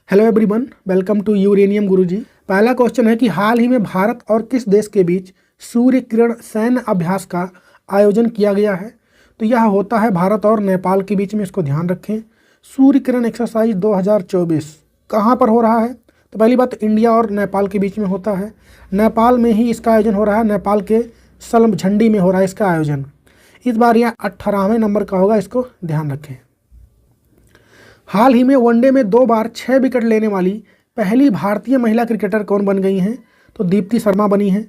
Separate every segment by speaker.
Speaker 1: Hello everyone, welcome to uranium Guruji. पहला question है कि हाल ही में भारत और किस देश के बीच सूर्य किरण सैन्य अभ्यास का आयोजन किया गया है। तो यह होता है भारत और नेपाल के बीच में, इसको ध्यान रखें। सूर्य किरण एक्सरसाइज 2024 कहाँ पर हो रहा है? तो पहली बात तो इंडिया और नेपाल के बीच में होता है। नेपाल में ही इसका आयोजन हो रहा है, नेपाल के सलमझंडी में हो रहा है इसका आयोजन। इस बार यह 18वें नंबर का होगा, इसको ध्यान रखें। हाल ही में वनडे में 2 बार 6 विकेट लेने वाली पहली भारतीय महिला क्रिकेटर कौन बन गई हैं? तो दीप्ति शर्मा बनी हैं।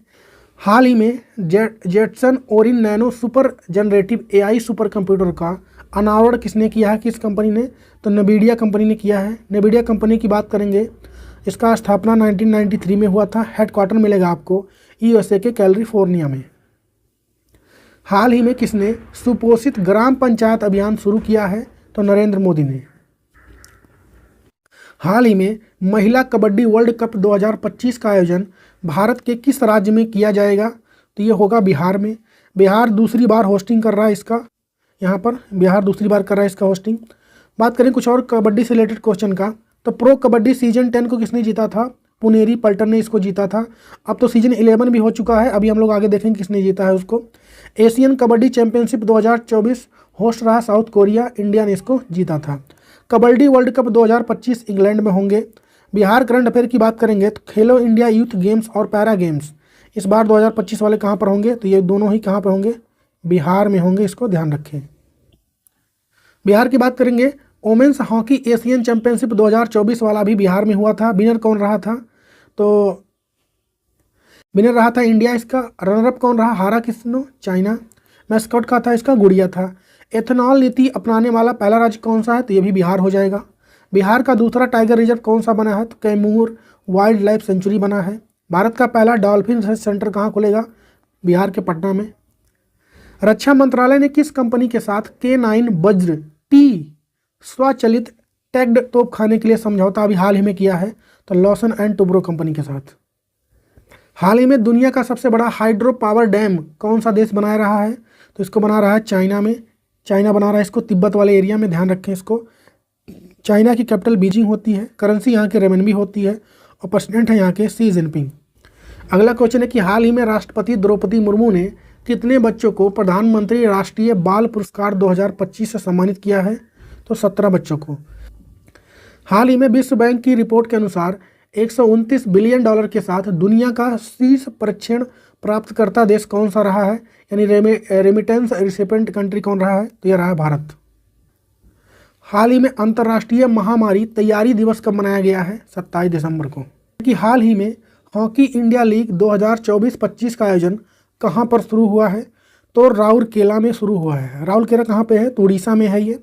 Speaker 1: हाल ही में Jetson Orin Nano super generative AI supercomputer का अनावरण किसने किया है, किस कंपनी ने? तो नवीडिया कंपनी ने किया है। नवीडिया कंपनी की बात करेंगे, इसका स्थापना 1993 में हुआ था। हेडक्वार्टर मिलेगा आपको यूएसए के कैलिफोर्निया में। हाल ही में किसने सुपोषित ग्राम पंचायत अभियान शुरू किया है? तो नरेंद्र मोदी ने। हाल ही में महिला कबड्डी वर्ल्ड कप 2025 का आयोजन भारत के किस राज्य में किया जाएगा? तो ये होगा बिहार में। बिहार दूसरी बार होस्टिंग कर रहा है इसका, यहाँ पर बिहार दूसरी बार कर रहा है इसका होस्टिंग। बात करें कुछ और कबड्डी से रिलेटेड क्वेश्चन का, तो प्रो कबड्डी सीजन 10 को किसने जीता था? पुनेरी पल्टन ने इसको जीता था। अब तो सीजन 11 भी हो चुका है, अभी हम लोग आगे देखेंगे किसने जीता है उसको। एशियन कबड्डी चैंपियनशिप 2024 होस्ट रहा साउथ कोरिया, इंडिया ने इसको जीता था। कबड्डी वर्ल्ड कप 2025 इंग्लैंड में होंगे। बिहार करंट अफेयर की बात करेंगे तो खेलो इंडिया यूथ गेम्स और पैरा गेम्स इस बार 2025 वाले कहाँ पर होंगे? तो ये दोनों ही कहाँ पर होंगे? बिहार में होंगे, इसको ध्यान रखें। बिहार की बात करेंगे, वोमेंस हॉकी एशियन चैंपियनशिप 2024 वाला भी बिहार में हुआ था। विनर कौन रहा था? तो विनर रहा था इंडिया। इसका रनरअप कौन रहा? हारा किसने? चाइना। मैस्कॉट का था इसका गुड़िया था। एथेनॉल नीति अपनाने वाला पहला राज्य कौन सा है? तो ये भी बिहार हो जाएगा। बिहार का दूसरा टाइगर रिजर्व कौन सा बना है? तो कैमूर वाइल्ड लाइफ सेंचुरी बना है। भारत का पहला डॉल्फिन रिसर्च सेंटर कहाँ खुलेगा? बिहार के पटना में। रक्षा मंत्रालय ने किस कंपनी के साथ K9 वज्र T स्वचालित टैग्ड तोपखाने के लिए समझौता अभी हाल ही में किया है? तो लॉसन एंड टुब्रो कंपनी के साथ। हाल ही में दुनिया का सबसे बड़ा हाइड्रो पावर डैम कौन सा देश बना रहा है? तो इसको बना रहा है चाइना में। चाइना बना रहा है इसको तिब्बत वाले एरिया में, ध्यान रखें इसको। चाइना की कैपिटल बीजिंग होती है, करेंसी यहाँ के रेमनबी होती है और प्रेसिडेंट है यहाँ के शी जिनपिंग। अगला क्वेश्चन है कि हाल ही में राष्ट्रपति द्रौपदी मुर्मू ने कितने बच्चों को प्रधानमंत्री राष्ट्रीय बाल पुरस्कार 2025 से सम्मानित किया है? तो 17 बच्चों को। हाल ही में विश्व बैंक की रिपोर्ट के अनुसार 129 बिलियन डॉलर के साथ दुनिया का शीर्ष परीक्षण प्राप्तकर्ता देश कौन सा रहा है, यानी रेमिटेंस रिसिपेंट कंट्री कौन रहा है? तो यह रहा है भारत। हाल ही में अंतर्राष्ट्रीय महामारी तैयारी दिवस कब मनाया गया है? 27 दिसंबर को। कि हाल ही में हॉकी इंडिया लीग 2024-25 का आयोजन कहां पर शुरू हुआ है? तो राउरकेला में शुरू हुआ है। राउरकेला कहां पे है? तो उड़ीसा में है ये।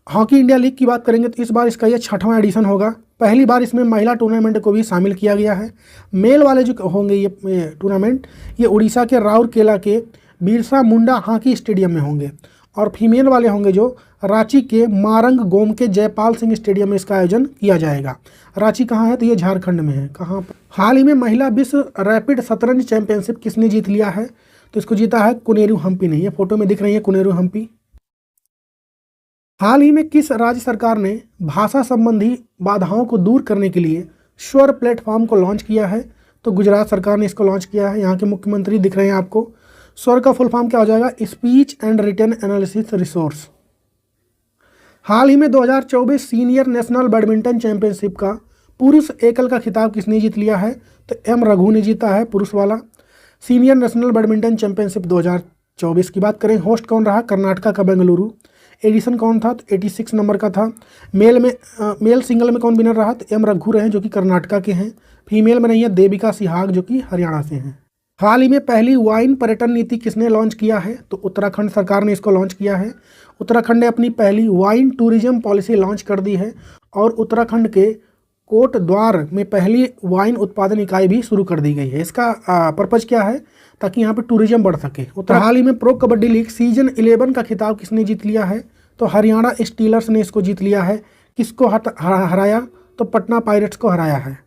Speaker 1: हॉकी इंडिया लीग की बात करेंगे तो इस बार इसका यह 6वां एडिशन होगा। पहली बार इसमें महिला टूर्नामेंट को भी शामिल किया गया है। मेल वाले जो होंगे ये टूर्नामेंट, ये उड़ीसा के राउरकेला के बिरसा मुंडा हॉकी स्टेडियम में होंगे, और फीमेल वाले होंगे जो रांची के मारंग गोम के जयपाल सिंह स्टेडियम में इसका आयोजन किया जाएगा। रांची कहाँ है? तो ये झारखंड में है। कहाँ पर? हाल ही में महिला विश्व रैपिड शतरंज चैंपियनशिप किसने जीत लिया है? तो इसको जीता है कुनेरू हम्पी ने। ये फोटो में दिख रही है कुनेरू हम्पी। हाल ही में किस राज्य सरकार ने भाषा संबंधी बाधाओं को दूर करने के लिए स्वर प्लेटफॉर्म को लॉन्च किया है? तो गुजरात सरकार ने इसको लॉन्च किया है। यहाँ के मुख्यमंत्री दिख रहे हैं आपको। स्वर का फुल फॉर्म क्या हो जाएगा? Speech and written analysis resource. हाल ही में 2024 सीनियर नेशनल बैडमिंटन चैंपियनशिप का पुरुष एकल का खिताब किसने जीत लिया है? तो एम रघु ने जीता है, पुरुष वाला। सीनियर नेशनल बैडमिंटन चैंपियनशिप 2024 की बात करें, होस्ट कौन रहा? कर्नाटका का बेंगलुरु। एडिशन कौन था? तो 86 नंबर का था। मेल सिंगल में कौन विनर रहा? तो एम रघु रहे, जो कि कर्नाटका के हैं। फीमेल में नहीं है, देविका सिहाग, जो कि हरियाणा से हैं। हाल ही में पहली वाइन पर्यटन नीति किसने लॉन्च किया है? तो उत्तराखंड सरकार ने इसको लॉन्च किया है। उत्तराखंड ने अपनी पहली वाइन टूरिज्म पॉलिसी लॉन्च कर दी है, और उत्तराखंड के कोटद्वार में पहली वाइन उत्पादन इकाई भी शुरू कर दी गई है। इसका पर्पज़ क्या है? ताकि यहाँ पे टूरिज्म बढ़ सके। हाल ही में प्रो कबड्डी लीग सीजन 11 का खिताब किसने जीत लिया है? तो हरियाणा स्टीलर्स ने इसको जीत लिया है। किसको हराया? तो पटना पायरेट्स को हराया है।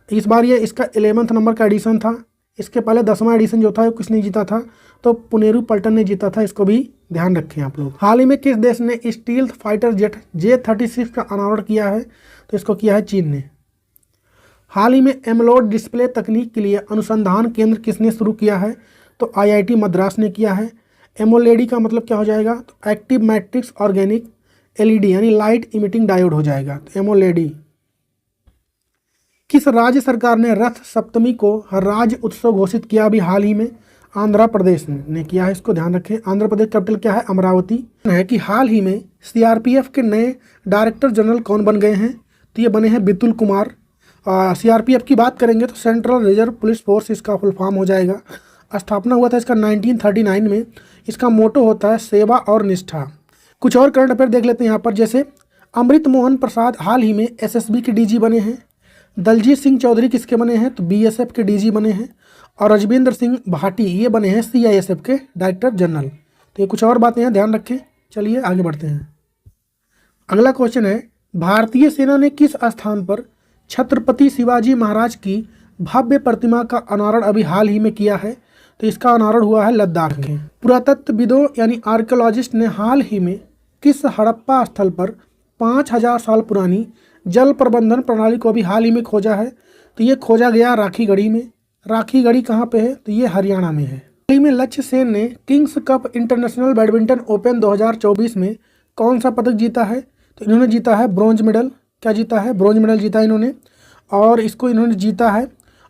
Speaker 1: इस बार ये इसका 11वां नंबर का एडिशन था। इसके पहले 10वां एडिशन जो था वो किसने जीता था? तो पुनेरू पल्टन ने जीता था, इसको भी ध्यान रखें आप लोग। हाल ही में किस देश ने स्टील्थ फाइटर जेट J-36 का अनावरण किया है? तो इसको किया है चीन ने। हाल ही में एमोलेड डिस्प्ले तकनीक के लिए अनुसंधान केंद्र किसने शुरू किया है? तो IIT मद्रास ने किया है। एमोलेडी का मतलब क्या हो जाएगा? तो एक्टिव मैट्रिक्स ऑर्गेनिक LED यानी लाइट इमिटिंग डायोड हो जाएगा, तो एमोलेडी। किस राज्य सरकार ने रथ सप्तमी को राज्य उत्सव घोषित किया अभी हाल ही में? आंध्र प्रदेश ने किया है, इसको ध्यान रखें। आंध्र प्रदेश कैपिटल क्या है? अमरावती है। कि हाल ही में CRPF के नए डायरेक्टर जनरल कौन बन गए हैं? तो ये बने हैं बितुल कुमार। CRPF की बात करेंगे तो सेंट्रल रिजर्व पुलिस फोर्स इसका फुल फॉर्म हो जाएगा। स्थापना हुआ था इसका 1939 में। इसका मोटो होता है सेवा और निष्ठा। कुछ और करंट अफेयर देख लेते हैं यहाँ पर, जैसे अमृत मोहन प्रसाद हाल ही में SSB के DG बने हैं। दलजीत सिंह चौधरी किसके बने हैं? तो BSF के DG बने हैं। और राजविंदर सिंह भाटी ये बने हैं CISF के डायरेक्टर जनरल। तो ये कुछ और बातें हैं, ध्यान रखें। चलिए आगे बढ़ते हैं। अगला क्वेश्चन है, भारतीय सेना ने किस स्थान पर छत्रपति शिवाजी महाराज की भव्य प्रतिमा का अनावरण अभी हाल ही में किया है? तो इसका अनावरण हुआ है लद्दाख में। पुरातत्वविदों यानी आर्कियोलॉजिस्ट ने हाल ही में किस हड़प्पा स्थल पर 5000 साल पुरानी जल प्रबंधन प्रणाली को अभी हाल ही में खोजा है? तो ये खोजा गया राखीगढ़ी में। राखीगढ़ी कहाँ पे है? तो ये हरियाणा में है। हाल ही में लक्ष्य सेन ने Kings cup international badminton open 2024 में कौन सा पदक जीता है? तो इन्होंने जीता है ब्रॉन्ज मेडल। क्या जीता है? ब्रॉन्ज मेडल जीता है इन्होंने। और इसको इन्होंने जीता है,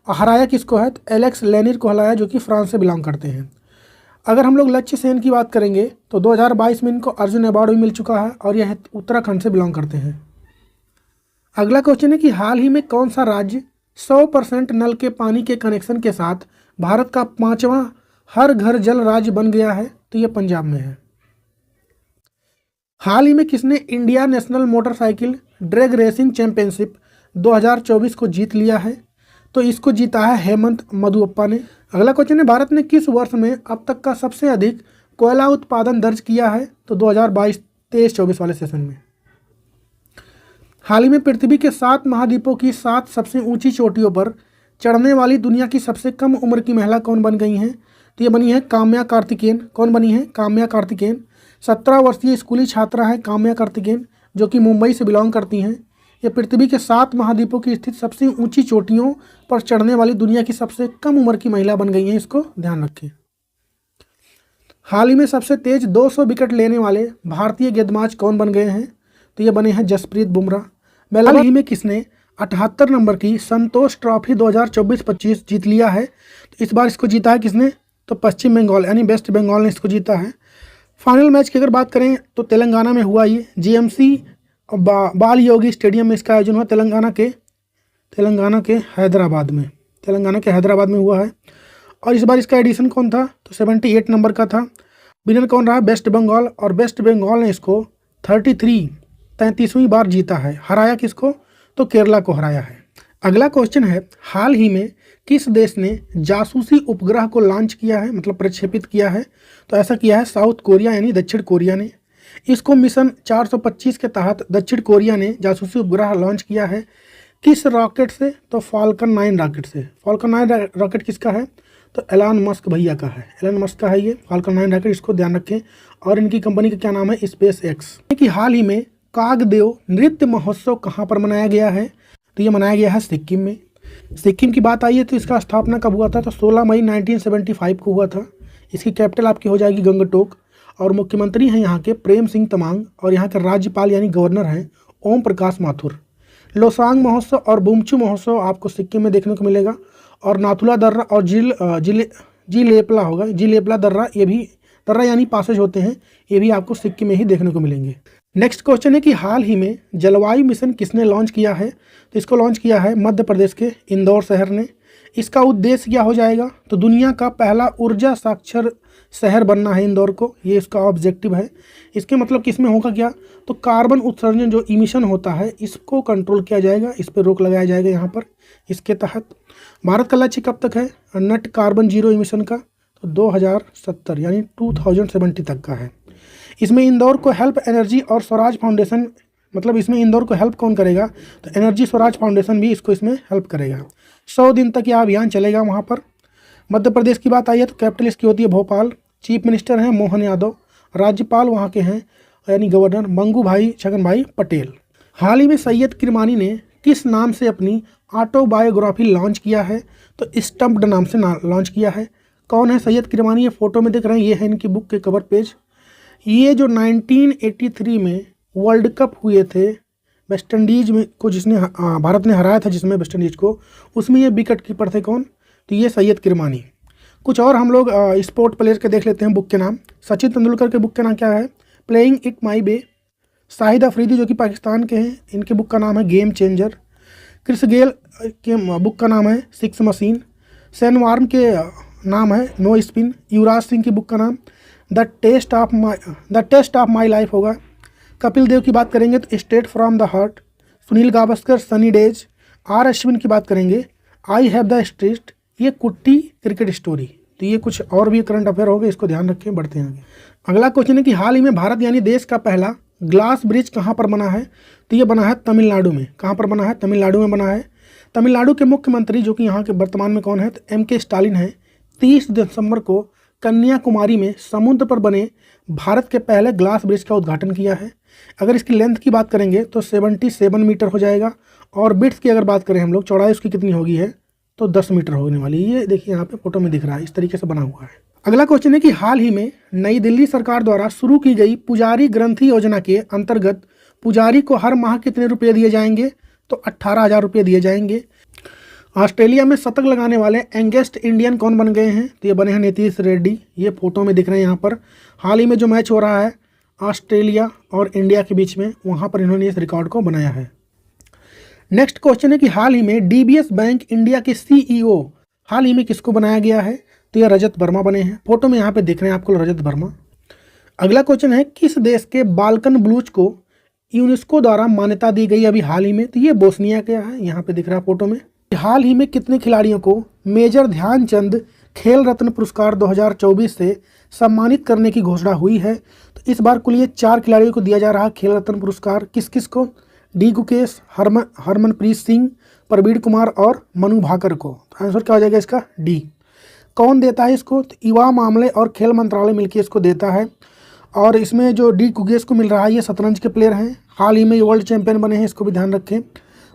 Speaker 1: हराया किसको है? तो एलेक्स लेनिर को हराया, जो कि फ्रांस से बिलोंग करते हैं। अगर हम लोग लक्ष्य सेन की बात करेंगे तो 2022 में इनको अर्जुन अवार्ड भी मिल चुका है और यह उत्तराखंड से बिलोंग करते हैं। अगला क्वेश्चन है कि हाल ही में कौन सा राज्य 100% नल के पानी के कनेक्शन के साथ भारत का 5वां हर घर जल राज्य बन गया है? तो ये पंजाब में है। हाल ही में किसने India national motorcycle drag racing championship 2024 को जीत लिया है? तो इसको जीता है हेमंत मधुअप्पा ने। अगला क्वेश्चन है, भारत ने किस वर्ष में अब तक का सबसे अधिक कोयला उत्पादन दर्ज किया है? तो 2022-23-24 वाले सेशन में। हाल ही में पृथ्वी के 7 महाद्वीपों की 7 सबसे ऊंची चोटियों पर चढ़ने वाली दुनिया की सबसे कम उम्र की महिला कौन बन गई हैं? तो ये बनी है काम्या कार्तिकेयन। कौन बनी है? काम्या कार्तिकेयन। 17 वर्षीय स्कूली छात्रा है काम्या कार्तिकेयन, जो कि मुंबई से बिलोंग करती हैं। ये पृथ्वी के 7 महाद्वीपों की स्थित सबसे ऊंची चोटियों पर चढ़ने वाली दुनिया की सबसे कम उम्र की महिला बन गई हैं, इसको ध्यान रखें। हाल ही में सबसे तेज 200 विकेट लेने वाले भारतीय गेंदबाज कौन बन गए हैं? तो ये बने हैं जसप्रीत बुमराह। हाल ही में किसने 78 नंबर की संतोष ट्रॉफी 2024-25 जीत लिया है? तो इस बार इसको जीता है किसने? तो पश्चिम बंगाल यानी वेस्ट बंगाल ने इसको जीता है। फाइनल मैच की अगर बात करें तो तेलंगाना में हुआ, ये GMC बाल योगी स्टेडियम में इसका आयोजन हुआ। तेलंगाना के हैदराबाद में हुआ है। और इस बार इसका एडिशन कौन था? तो 78 नंबर का था। विनर कौन रहा? वेस्ट बंगाल। और वेस्ट बंगाल ने इसको 33वीं बार जीता है। हराया किसको? तो केरला को हराया है। अगला क्वेश्चन है, हाल ही में किस देश ने जासूसी उपग्रह को लॉन्च किया है, मतलब प्रक्षेपित किया है? तो ऐसा किया है साउथ कोरिया यानी दक्षिण कोरिया ने। इसको मिशन 425 के तहत दक्षिण कोरिया ने जासूसी उपग्रह लॉन्च किया है। किस रॉकेट से? तो फाल्कन 9 रॉकेट से। फाल्कन 9 रॉकेट किसका है? तो एलन मस्क भैया का है। एलन मस्क का है ये फाल्कन 9 रॉकेट, इसको ध्यान रखें। और इनकी कंपनी का क्या नाम है? SpaceX। कि हाल ही में कागदेव नृत्य महोत्सव कहाँ पर मनाया गया है? तो ये मनाया गया है सिक्किम में। सिक्किम की बात आई है तो इसका स्थापना कब हुआ था? तो 16 मई 1975 को हुआ था। इसकी कैपिटल आपकी हो जाएगी गंगटोक। और मुख्यमंत्री हैं यहाँ के प्रेम सिंह तमांग। और यहाँ के राज्यपाल यानी गवर्नर हैं ओम प्रकाश माथुर। लोसांग महोत्सव और बुमचू महोत्सव आपको सिक्किम में देखने को मिलेगा। और नाथुला दर्रा और जिलेपला होगा, जिलेपला दर्रा, ये भी दर्रा यानी पासेज होते हैं, ये भी आपको सिक्किम में ही देखने को मिलेंगे। नेक्स्ट क्वेश्चन है कि हाल ही में जलवायु मिशन किसने लॉन्च किया है? तो इसको लॉन्च किया है मध्य प्रदेश के इंदौर शहर ने। इसका उद्देश्य क्या हो जाएगा? तो दुनिया का पहला ऊर्जा साक्षर शहर बनना है इंदौर को, ये इसका ऑब्जेक्टिव है। इसके मतलब कि इसमें होगा क्या? तो कार्बन उत्सर्जन जो इमिशन होता है इसको कंट्रोल किया जाएगा, इस पर रोक लगाया जाएगा यहाँ पर। इसके तहत भारत का लक्ष्य कब तक है नेट कार्बन जीरो इमिशन का? तो 2070 यानी 2070 तक का है। इसमें इंदौर को हेल्प एनर्जी और स्वराज फाउंडेशन, मतलब इसमें इंदौर को हेल्प कौन करेगा? तो एनर्जी स्वराज फाउंडेशन भी इसको इसमें हेल्प करेगा। 100 दिन तक यह अभियान चलेगा वहाँ पर। मध्य प्रदेश की बात आई है तो कैपिटल इसकी होती है भोपाल। चीफ मिनिस्टर हैं मोहन यादव। राज्यपाल वहाँ के हैं यानी गवर्नर मंगू भाई छगन भाई पटेल। हाल ही में सैयद किरमानी ने किस नाम से अपनी ऑटोबायोग्राफी लॉन्च किया है? तो स्टम्प्ड नाम से लॉन्च किया है। कौन है सैयद किरमानी? ये फोटो में दिख रहे हैं, ये है इनकी बुक के कवर पेज। ये जो 1983 में वर्ल्ड कप हुए थे वेस्ट इंडीज में को, जिसने भारत ने हराया था जिसमें वेस्ट इंडीज को, उसमें ये विकेट कीपर थे। कौन? तो ये सैयद किरमानी। कुछ और हम लोग स्पोर्ट प्लेयर के देख लेते हैं बुक के नाम। सचिन तेंदुलकर के बुक का नाम क्या है? प्लेइंग इट माई वे। शाहिद अफरीदी जो कि पाकिस्तान के हैं, इनके बुक का नाम है गेम चेंजर। क्रिस गेल के बुक का नाम है सिक्स मशीन। शेन वार्न के नाम है नो स्पिन। युवराज सिंह की बुक का नाम the test of my life होगा। कपिल देव की बात करेंगे तो straight from the heart. Sunil Gavaskar Sunny days. R Ashwin की बात करेंगे आई हैव द स्ट्रीट। ये कुट्टी क्रिकेट स्टोरी। तो ये कुछ और भी करंट अफेयर हो गए, इसको ध्यान रखें। बढ़ते हैं आगे। अगला क्वेश्चन है कि हाल ही में भारत यानी देश का पहला ग्लास ब्रिज कहाँ पर बना है? तो ये बना है तमिलनाडु में। कहाँ पर बना है? तमिलनाडु में बना है। तमिलनाडु के मुख्यमंत्री जो कि यहाँ के वर्तमान में कौन है? तो MK स्टालिन है। 30 दिसंबर को कन्याकुमारी में समुद्र पर बने भारत के पहले ग्लास ब्रिज का उद्घाटन किया है। अगर इसकी लेंथ की बात करेंगे तो 77 मीटर हो जाएगा। और विड्थ की अगर बात करें हम लोग, चौड़ाई उसकी कितनी होगी है तो 10 मीटर होने वाली। ये देखिए यहाँ पे फोटो में दिख रहा है, इस तरीके से बना हुआ है। अगला क्वेश्चन है कि हाल ही में नई दिल्ली सरकार द्वारा शुरू की गई पुजारी ग्रंथि योजना के अंतर्गत पुजारी को हर माह कितने रुपये दिए जाएंगे? तो 18,000 रुपये दिए जाएंगे। ऑस्ट्रेलिया में शतक लगाने वाले यंगेस्ट इंडियन कौन बन गए हैं? तो ये बने हैं नीतीश रेड्डी। ये फोटो में दिख रहे हैं यहाँ पर। हाल ही में जो मैच हो रहा है ऑस्ट्रेलिया और इंडिया के बीच में, वहाँ पर इन्होंने इस रिकॉर्ड को बनाया है। नेक्स्ट क्वेश्चन है कि हाल ही में DBS बैंक इंडिया के CEO हाल ही में किसको बनाया गया है? तो ये रजत वर्मा बने हैं। फोटो में यहाँ पे दिख रहे हैं आपको रजत वर्मा। अगला क्वेश्चन है किस देश के बाल्कन ब्लूज को यूनेस्को द्वारा मान्यता दी गई अभी हाल ही में? तो ये बोस्निया का है, यहाँ पे दिख रहा है फोटो में। हाल ही में कितने खिलाड़ियों को मेजर ध्यानचंद खेल रत्न पुरस्कार 2024 से सम्मानित करने की घोषणा हुई है? तो इस बार कुल ये 4 खिलाड़ियों को दिया जा रहा है खेल रत्न पुरस्कार। किस किस को? डी गुकेश, हरमनप्रीत सिंह, प्रवीण कुमार और मनु भाकर को। तो आंसर क्या हो जाएगा इसका? डी। कौन देता है इसको? तो युवा मामले और खेल मंत्रालय मिलकर इसको देता है। और इसमें जो डी गुकेश को मिल रहा है, ये शतरंज के प्लेयर हैं, हाल ही में वर्ल्ड चैंपियन बने हैं, इसको भी ध्यान रखें।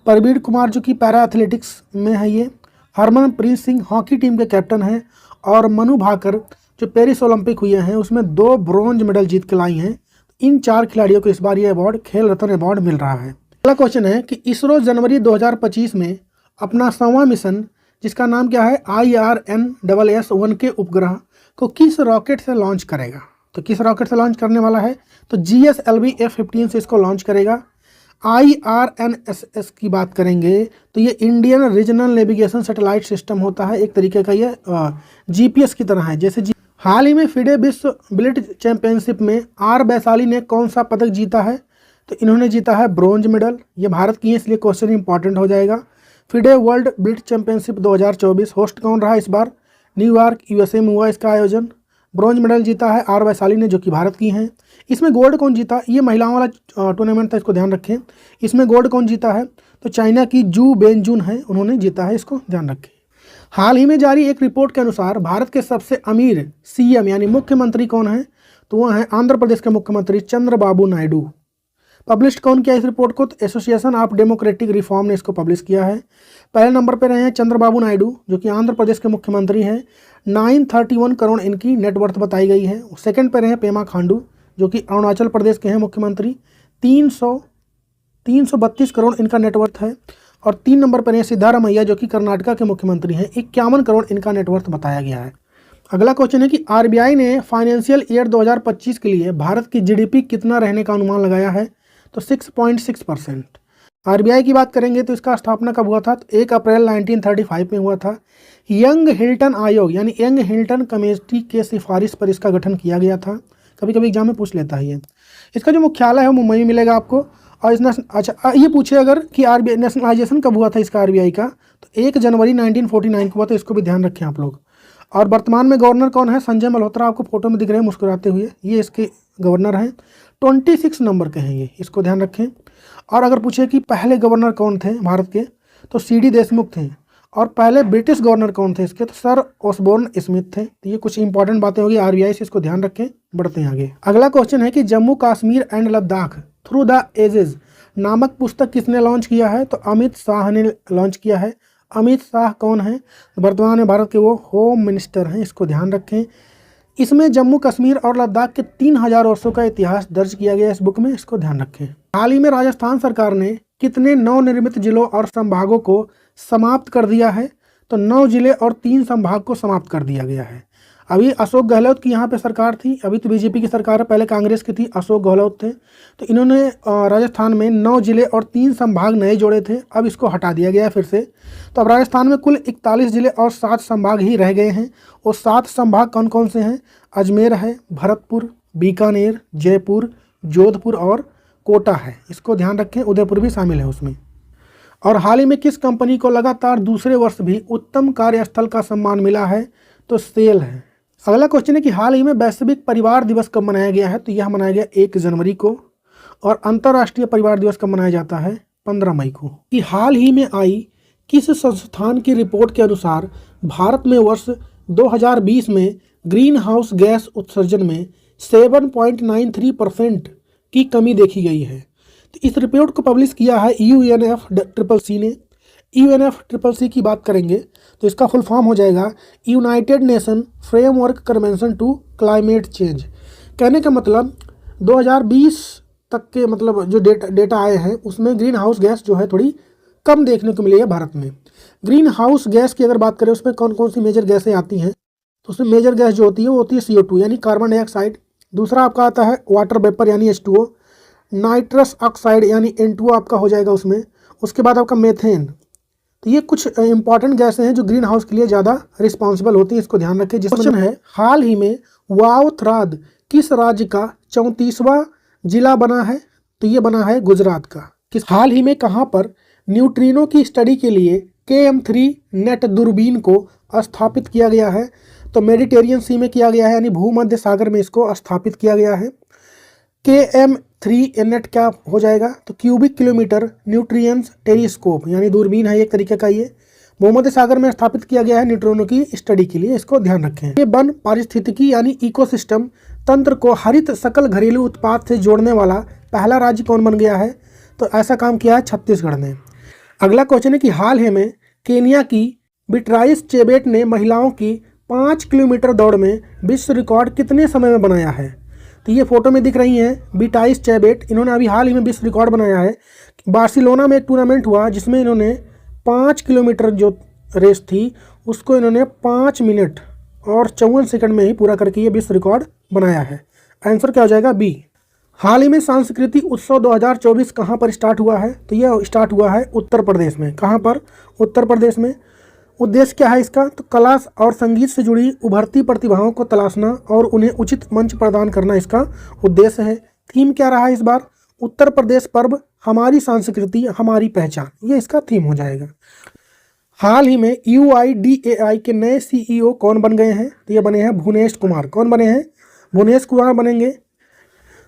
Speaker 1: प्रवीण कुमार जो कि पैरा एथलेटिक्स में है ये। हरमनप्रीत सिंह हॉकी टीम के कैप्टन हैं। और मनु भाकर जो पेरिस ओलंपिक हुए हैं उसमें 2 ब्रॉन्ज मेडल जीत के लाई हैं। इन 4 खिलाड़ियों को इस बार ये अवार्ड खेल रत्न अवार्ड मिल रहा है। अगला क्वेश्चन है कि इसरो जनवरी 2025 में अपना 100वां मिशन जिसका नाम क्या है IRNSS-1 के उपग्रह को किस रॉकेट से लॉन्च करेगा? तो किस रॉकेट से लॉन्च करने वाला है? तो GSLV F-15 से इसको लॉन्च करेगा। IRNSS की बात करेंगे तो ये Indian regional navigation satellite system होता है, एक तरीके का ये GPS की तरह है जैसे हाल ही में फिडे विश्व ब्लिट चैंपियनशिप में R वैशाली ने कौन सा पदक जीता है? तो इन्होंने जीता है ब्रोंज मेडल। ये भारत की है इसलिए क्वेश्चन इंपॉर्टेंट हो जाएगा। फिडे वर्ल्ड ब्लिट चैंपियनशिप 2024 होस्ट कौन रहा इस बार? न्यूयॉर्क USA में हुआ इसका आयोजन। ब्रॉन्ज मेडल जीता है R वैशाली ने जो कि भारत की हैं। इसमें गोल्ड कौन जीता? ये महिलाओं वाला टूर्नामेंट था, इसको ध्यान रखें। इसमें गोल्ड कौन जीता है? तो चाइना की जू बेनजुन है, उन्होंने जीता है, इसको ध्यान रखें। हाल ही में जारी एक रिपोर्ट के अनुसार भारत के सबसे अमीर CM यानी मुख्यमंत्री कौन है? तो वह है आंध्र प्रदेश के मुख्यमंत्री चंद्रबाबू नायडू। पब्लिश कौन किया इस रिपोर्ट को? तो एसोसिएशन ऑफ डेमोक्रेटिक रिफॉर्म ने इसको पब्लिश किया है। पहले नंबर पर रहे हैं चंद्रबाबू नायडू जो कि आंध्र प्रदेश के मुख्यमंत्री हैं। 931 करोड़ इनकी नेटवर्थ बताई गई है। सेकंड पर रहे हैं पेमा खांडू जो कि अरुणाचल प्रदेश के हैं मुख्यमंत्री। 332 करोड़ इनका नेटवर्थ है। और 3 नंबर पर हैं सिद्धारमैया जो कि कर्नाटका के मुख्यमंत्री हैं। 51 करोड़ इनका नेटवर्थ बताया गया है। अगला क्वेश्चन है कि RBI ने फाइनेंशियल ईयर 2025 के लिए भारत की GDP कितना रहने का अनुमान लगाया है? तो 6.6%। RBI की बात करेंगे तो इसका स्थापना कब हुआ था? तो 1 अप्रैल 1935 में हुआ था। यंग हिल्टन आयोग यानी यंग हिल्टन कमेटी के सिफारिश पर इसका गठन किया गया था। कभी कभी एग्जाम में पूछ लेता है ये। इसका जो मुख्यालय है मुंबई में मिलेगा आपको। और इस अच्छा ये पूछे अगर कि RBI नेशनलाइजेशन कब हुआ था इसका RBI का? तो 1 जनवरी 1949 को हुआ था, इसको भी ध्यान रखें आप लोग। और वर्तमान में गवर्नर कौन है? संजय मल्होत्रा आपको फोटो में दिख रहे हैं मुस्कुराते हुए, ये इसके गवर्नर हैं। 26 नंबर के हैं ये, इसको ध्यान रखें। और अगर पूछे कि पहले गवर्नर कौन थे भारत के? तो CD देशमुख थे। और पहले ब्रिटिश गवर्नर कौन थे इसके, तो सर ऑसबोर्न स्मिथ थे। तो ये कुछ इंपॉर्टेंट बातें होगी आरबीआई से, इसको ध्यान रखें। बढ़ते हैं आगे। अगला क्वेश्चन है कि Jammu Kashmir and Ladakh through the ages नामक पुस्तक किसने लॉन्च किया है, तो अमित शाह ने लॉन्च किया है। अमित शाह कौन है, तो वर्तमान में भारत के वो होम मिनिस्टर हैं, इसको ध्यान रखें। इसमें जम्मू कश्मीर और लद्दाख के 3000 वर्षों का इतिहास दर्ज किया गया इस बुक में, इसको ध्यान रखें। हाल ही में राजस्थान सरकार ने कितने नवनिर्मित जिलों और संभागों को समाप्त कर दिया है, तो 9 जिले और 3 संभाग को समाप्त कर दिया गया है। अभी अशोक गहलोत की यहाँ पे सरकार थी, अभी तो बीजेपी की सरकार है, पहले कांग्रेस की थी, अशोक गहलोत थे। तो इन्होंने राजस्थान में 9 जिले और 3 संभाग नए जोड़े थे, अब इसको हटा दिया गया है फिर से। तो अब राजस्थान में कुल 41 जिले और 7 संभाग ही रह गए हैं। और 7 संभाग कौन कौन से हैं, अजमेर है, भरतपुर, बीकानेर, जयपुर, जोधपुर और कोटा है, इसको ध्यान रखें। उदयपुर भी शामिल है उसमें। और हाल ही में किस कंपनी को लगातार दूसरे वर्ष भी उत्तम कार्यस्थल का सम्मान मिला है, तो सेल है। अगला क्वेश्चन है कि हाल ही में वैश्विक परिवार दिवस कब मनाया गया है, तो यह मनाया गया 1 जनवरी को। और अंतर्राष्ट्रीय परिवार दिवस कब मनाया जाता है, 15 मई को। कि हाल ही में आई किस संस्थान की रिपोर्ट के अनुसार भारत में वर्ष 2020 में ग्रीन हाउस गैस उत्सर्जन में 7.93% की कमी देखी गई है। तो इस रिपोर्ट को पब्लिश किया है UNFCCC ने। UNFCCC की बात करेंगे तो इसका फुल फॉर्म हो जाएगा United Nation Framework Convention to Climate Change. कहने का मतलब 2020 तक के मतलब जो डेटा आए हैं उसमें ग्रीन हाउस गैस जो है थोड़ी कम देखने को मिली है भारत में। ग्रीन हाउस गैस की अगर बात करें उसमें कौन कौन सी मेजर गैसें आती हैं, तो उसमें मेजर गैस जो होती है वो होती है CO2 यानी कार्बन डाइऑक्साइड। दूसरा आपका आता है वाटर वेपर यानी H2O, नाइट्रस ऑक्साइड यानी N2O आपका हो जाएगा उसमें। उसके बाद आपका मेथेन। तो ये कुछ इंपॉर्टेंट गैसें हैं जो ग्रीन हाउस के लिए ज़्यादा रिस्पॉन्सिबल होती है, इसको ध्यान रखें। जिसमें है हाल ही में वावथ्राद किस राज्य का 34वां जिला बना है, तो ये बना है गुजरात का। किस हाल ही में कहाँ पर न्यूट्रिनो की स्टडी के लिए KM3 नेट दूरबीन को स्थापित किया गया है, तो मेडिटेरियन सी में किया गया है यानी भूमध्य सागर में इसको स्थापित किया गया है। KM3 नेट क्या हो जाएगा, तो क्यूबिक किलोमीटर न्यूट्रियंस टेलीस्कोप यानी दूरबीन है एक तरीके का। ये भूमध्य सागर में स्थापित किया गया है न्यूट्रिनो की स्टडी के लिए, इसको ध्यान रखें। ये वन पारिस्थितिकी यानी इकोसिस्टम तंत्र को हरित सकल घरेलू उत्पाद से जोड़ने वाला पहला राज्य कौन बन गया है, तो ऐसा काम किया है छत्तीसगढ़ ने। अगला क्वेश्चन है कि हाल ही में केनिया की बिट्राइस चेबेट ने महिलाओं की 5 किलोमीटर दौड़ में विश्व रिकॉर्ड कितने समय में बनाया है, तो ये फोटो में दिख रही हैं बिट्राइस चेबेट। इन्होंने अभी हाल ही में विश्व रिकॉर्ड बनाया है। बार्सिलोना में एक टूर्नामेंट हुआ जिसमें इन्होंने 5 किलोमीटर जो रेस थी उसको इन्होंने 5 मिनट और 54 सेकंड में ही पूरा करके ये विश्व रिकॉर्ड बनाया है। आंसर क्या हो जाएगा, बी। हाल ही में सांस्कृतिक उत्सव 2024 कहाँ पर स्टार्ट हुआ है, तो यह स्टार्ट हुआ है उत्तर प्रदेश में। कहाँ पर, उत्तर प्रदेश में। उद्देश्य क्या है इसका, तो कला और संगीत से जुड़ी उभरती प्रतिभाओं को तलाशना और उन्हें उचित मंच प्रदान करना इसका उद्देश्य है। थीम क्या रहा है इस बार, उत्तर प्रदेश पर्व हमारी संस्कृति हमारी पहचान, ये इसका थीम हो जाएगा। हाल ही में UIDAI के नए CEO कौन बन गए हैं, तो ये बने हैं भुवनेश कुमार। कौन बने हैं, भुवनेश कुमार बनेंगे।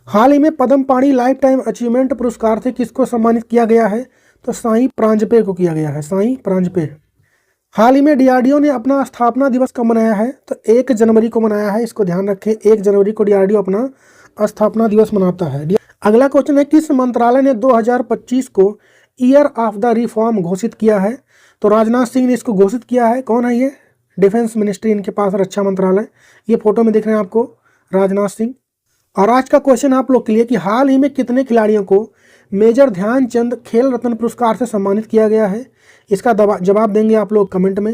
Speaker 1: हाल ही में पद्म पाणि लाइफ टाइम अचीवमेंट पुरस्कार से किसको सम्मानित किया गया है, तो साईं प्रांजपे को किया गया है, साईं प्रांजपे। हाल ही में DRDO ने अपना स्थापना दिवस कब मनाया है, तो 1 जनवरी को मनाया है, इसको ध्यान रखें। 1 जनवरी को DRDO अपना स्थापना दिवस मनाता है। अगला क्वेश्चन है किस मंत्रालय ने 2025 को ईयर ऑफ द रिफॉर्म घोषित किया है, तो राजनाथ सिंह ने इसको घोषित किया है। कौन है ये, डिफेंस मिनिस्ट्री इनके पास, रक्षा मंत्रालय। ये फोटो में दिख रहे हैं आपको राजनाथ सिंह। और आज का क्वेश्चन आप लोग के लिए कि हाल ही में कितने खिलाड़ियों को मेजर ध्यानचंद खेल रत्न पुरस्कार से सम्मानित किया गया है, इसका जवाब देंगे आप लोग कमेंट में।